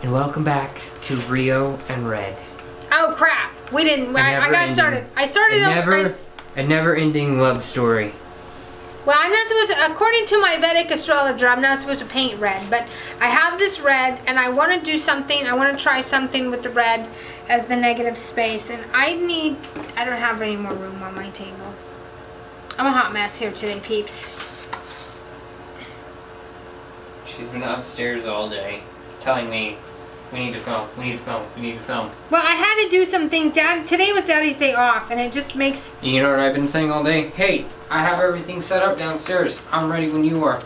And welcome back to Rio and Red. Oh crap! We didn't. I got started. A never-ending love story. Well, I'm not supposed to, according to my Vedic astrologer, I'm not supposed to paint red, but I have this red and I want to do something. I want to try something with the red as the negative space, and I don't have any more room on my table. I'm a hot mess here today, peeps. She's been upstairs all day telling me, we need to film, we need to film, we need to film. Well, I had to do something. Today was Daddy's day off, and it just makes... You know what I've been saying all day? Hey, I have everything set up downstairs. I'm ready when you are.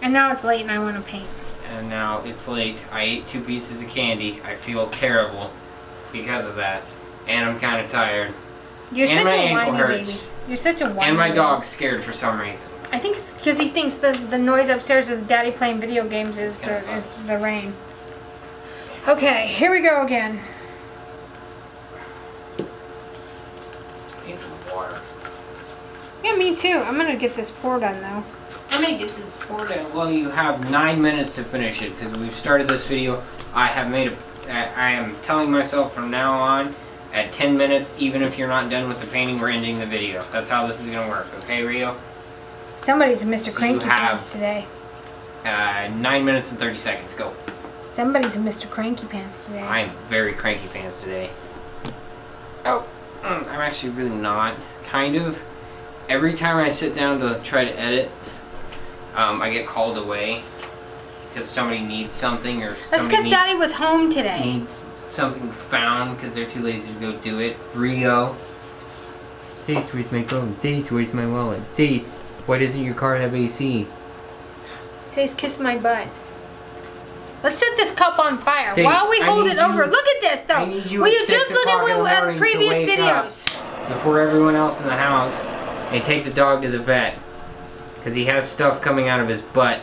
And now it's late and I want to paint. And now it's late. I ate 2 pieces of candy. I feel terrible because of that. And I'm kind of tired. You're such a whiny baby. You're such a whiny baby. And my dog's scared for some reason. I think it's because he thinks the noise upstairs of Daddy playing video games is the rain. Okay, here we go again. Need some water. Yeah, me too. I'm gonna get this pour done though. I'm gonna get this pour done. Well, you have 9 minutes to finish it because we've started this video. I am telling myself from now on, at 10 minutes, even if you're not done with the painting, we're ending the video. That's how this is gonna work. Okay, Rio? Somebody's Mr. Cranky Pants today. 9 minutes and 30 seconds. Go. Somebody's a Mr. Cranky Pants today. I am very cranky pants today. Oh, I'm actually really not. Kind of. Every time I sit down to try to edit, I get called away because somebody needs something, or that's because Daddy was home today. Needs something found because they're too lazy to go do it. Rio. Sace, where's my phone? Sace, where's my wallet? Sace, why doesn't your car have AC? Sace, kiss my butt. Let's set this cup on fire Sace, while we hold it over. Look at this though. Will you just look at previous videos? Before everyone else in the house, and take the dog to the vet because he has stuff coming out of his butt.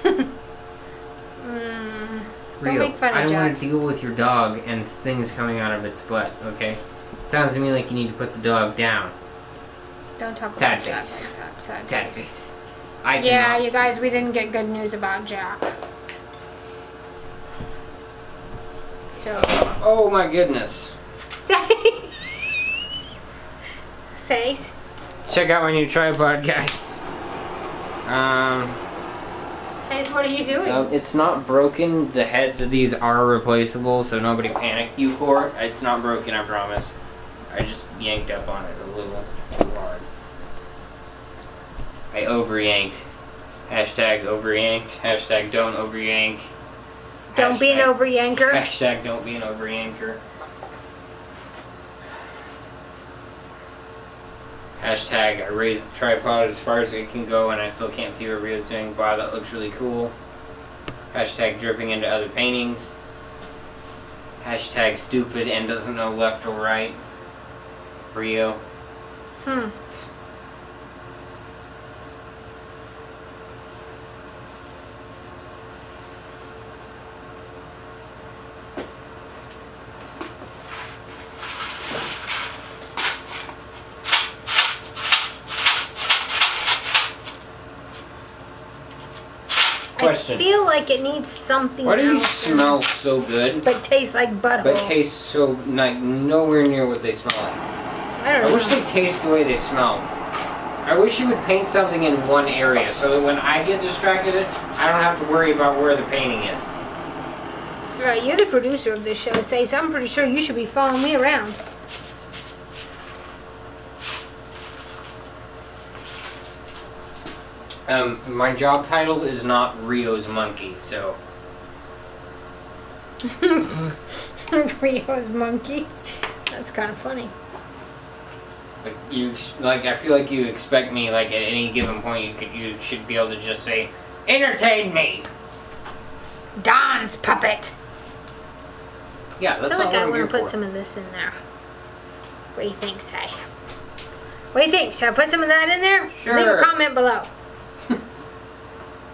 Don't make fun of I don't Jack. want to deal with your dog and things coming out of its butt, okay? Sounds to me like you need to put the dog down. Don't talk Sad about Jack face. like that. Sad face. Yeah, you guys, we didn't get good news about Jack. So. Oh my goodness. Sace. Check out my new tripod, guys. Sace, what are you doing? It's not broken. The heads of these are replaceable, so nobody panic you for it. It's not broken, I promise. I just yanked up on it a little too hard. I over-yanked. Hashtag over-yanked. Hashtag don't over-yank. Don't be an over-yanker. Hashtag don't be an over-yanker. Hashtag I raised the tripod as far as it can go and I still can't see what Rio's doing. Wow, that looks really cool. Hashtag dripping into other paintings. Hashtag stupid and doesn't know left or right. Rio. Question. I feel like it needs something Why do else. these smell so good? But taste like butthole. But taste so, like, nowhere near what they smell like. I don't know. I wish they taste the way they smell. I wish you would paint something in one area so that when I get distracted, I don't have to worry about where the painting is. Right, you're the producer of this show, Sace. I'm pretty sure you should be following me around. My job title is not Rio's monkey, so. Rio's monkey. That's kind of funny. Like I feel like you expect me, like at any given point, you should be able to just say, "Entertain me." Don's puppet. Yeah, that's all I feel like I I'm here want to put for. some of this in there. What do you think, Say? What do you think? Should I put some of that in there? Sure. Leave a comment below.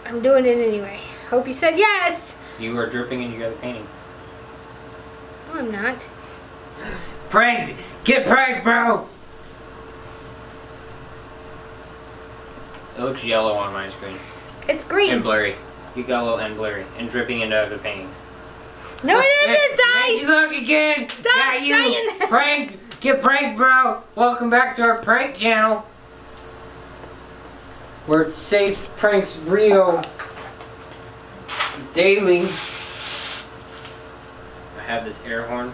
I'm doing it anyway. Hope you said yes. You are dripping into your other painting. No, I'm not. Pranked! Get pranked, bro! It looks yellow on my screen. It's green. And blurry. yellow and blurry and dripping into other paintings. No, it isn't, Hey, Sace! look again! Stop Got you! saying that. Pranked! Get pranked, bro! Welcome back to our prank channel. Where Sace pranks Rio daily. I have this air horn,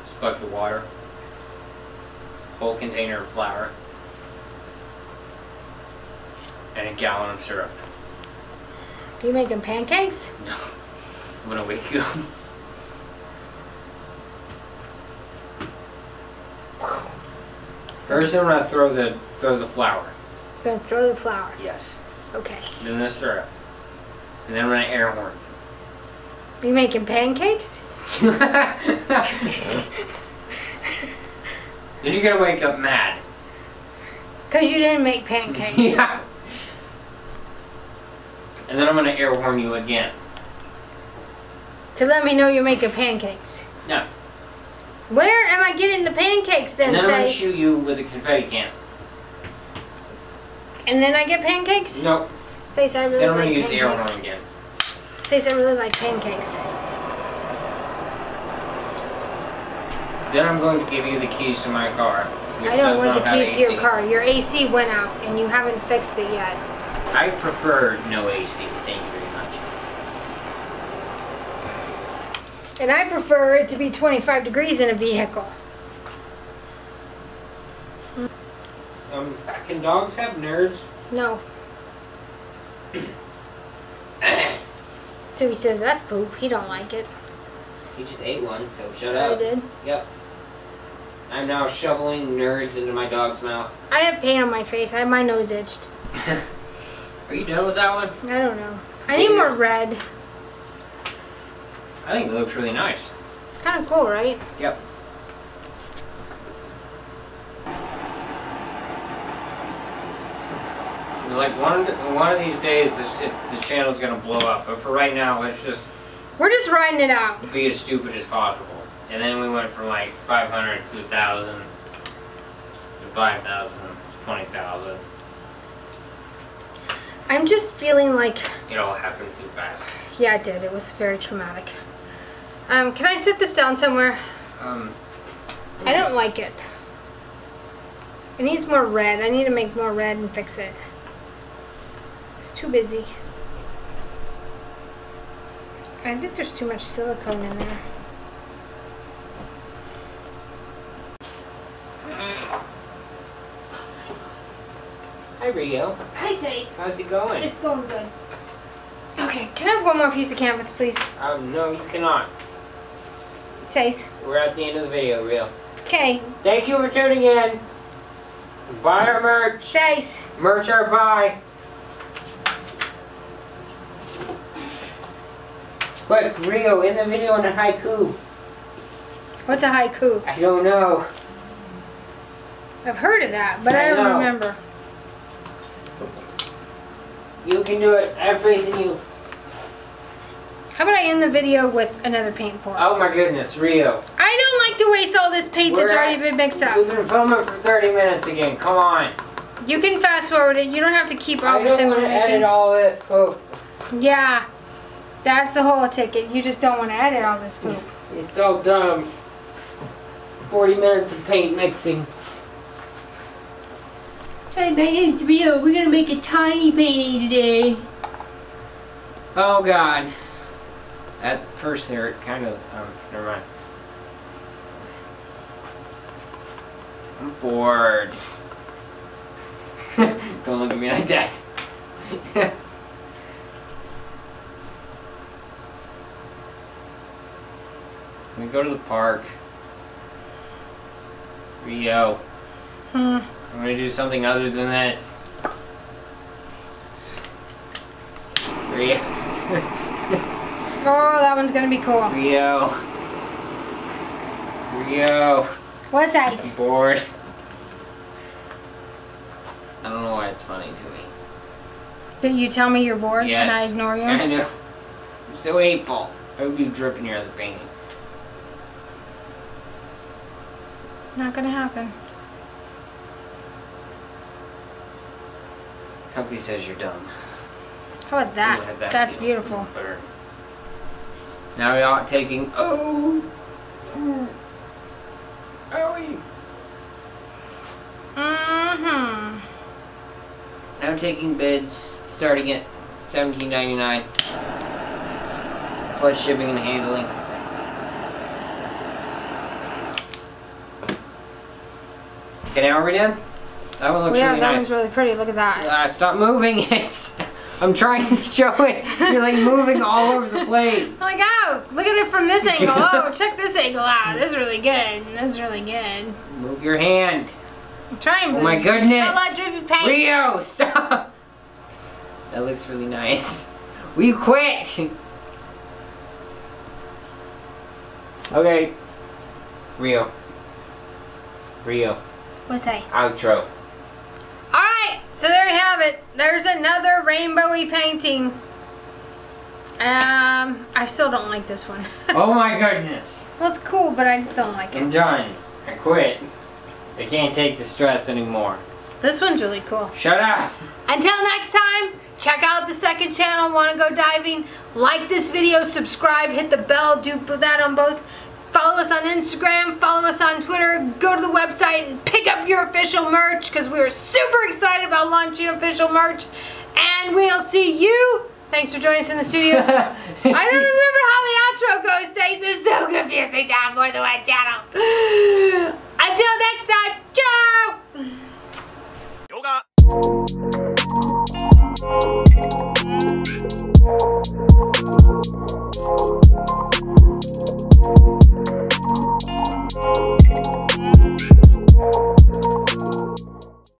this bucket of water, whole container of flour, and a gallon of syrup. You making pancakes? No. I'm gonna wake you up. First I'm gonna throw the flour. You're gonna throw the flour. Yes. Okay. Then the syrup. And then I'm gonna air horn. You making pancakes? Then you're gonna wake up mad. Cause you didn't make pancakes. Yeah. And then I'm gonna air horn you again. To let me know you're making pancakes. No. Where am I getting the pancakes then, And then I'm gonna Sace? shoot you with a confetti can. And then I get pancakes? Nope. Sace, I really Then I'm like gonna use the air pancakes. horn again. Sace, I really like pancakes. Then I'm going to give you the keys to my car. Which I don't does want not the have keys to your AC. car. Your AC went out and you haven't fixed it yet. I prefer no AC. Thank you very much. And I prefer it to be 25 degrees in a vehicle. Can dogs have nerds? No. So he says that's poop. He don't like it. He just ate one, so shut I up. did. Yep. I'm now shoveling nerds into my dog's mouth. I have paint on my face. I have my nose itched. Are you done with that one? I don't know. I need more red. I think it looks really nice. It's kind of cool, right? Yep. It's like one of these days the channel's gonna blow up, but for right now let's just We're just riding it out. be as stupid as possible. And then we went from like 500 to 1,000 to 5,000 to 20,000. I'm just feeling like, It all happened too fast. yeah, it did. It was very traumatic. Can I sit this down somewhere? I don't like it. It needs more red. I need to make more red and fix it. It's too busy. I think there's too much silicone in there. Hi Rio. Hi, Sace. How's it going? It's going good. Okay, can I have one more piece of canvas, please? No, you cannot. Sace. We're at the end of the video, Rio. Okay. Thank you for tuning in. Buy our merch. Sace. Merch our buy. Quick, Rio, in the video in a haiku. What's a haiku? I don't know. I've heard of that, but I don't know. remember. You can do it. I have faith in you. How about I end the video with another paint pour? Oh my goodness, Rio. I don't like to waste all this paint that's already been mixed We've up. been filming for 30 minutes again. Come on. You can fast forward it. You don't have to keep all I this don't want to edit information. all this poop. Yeah, that's the whole ticket. You just don't want to edit all this poop. It's all dumb. 40 minutes of paint mixing. Hey, my name's Rio. We're gonna make a tiny painting today. Oh God. At first there, it kind of, never mind. I'm bored. Don't look at me like that. We go to the park. Rio. I'm gonna do something other than this. Rio. Oh, that one's gonna be cool. Rio. Rio. What's I'm ice? bored. I don't know why it's funny to me. Did you tell me you're bored Yes. and I ignore you? I know. I'm so hateful. I would be dripping your other painting. Not gonna happen. Tuffy says you're dumb. How about that? Ooh, how's that That's feel? beautiful. Better. Now we are taking. Oh. Owie. Mm-hmm. Now taking bids, starting at $17.99 plus shipping and handling. Okay, now are we done? That one looks Yeah, really that nice. one's really pretty. Look at that. Stop moving it. I'm trying to show it. You're like moving all over the place. I'm like, oh, look at it from this angle. Oh, check this angle out. This is really good. This is really good. Move your hand. I'm trying. Oh my goodness. Don't let drippy paint. Rio, stop. That looks really nice. We quit. Okay. Rio. What's that? Outro. Alright, so there you have it. There's another rainbowy painting. I still don't like this one. Oh my goodness. Well, it's cool, but I just don't like I'm it. done. I quit. I can't take the stress anymore. This one's really cool. Shut up. Until next time, check out the second channel, Wanna Go Diving. Like this video, subscribe, hit the bell, do that on both. Follow us on Instagram, follow us on Twitter, go to the website and pick up your official merch because we are super excited about launching official merch. And we'll see you. Thanks for joining us in the studio. I don't remember how the outro goes, Stace. It's so confusing to have more than one channel. Until next time, ciao! Yoga.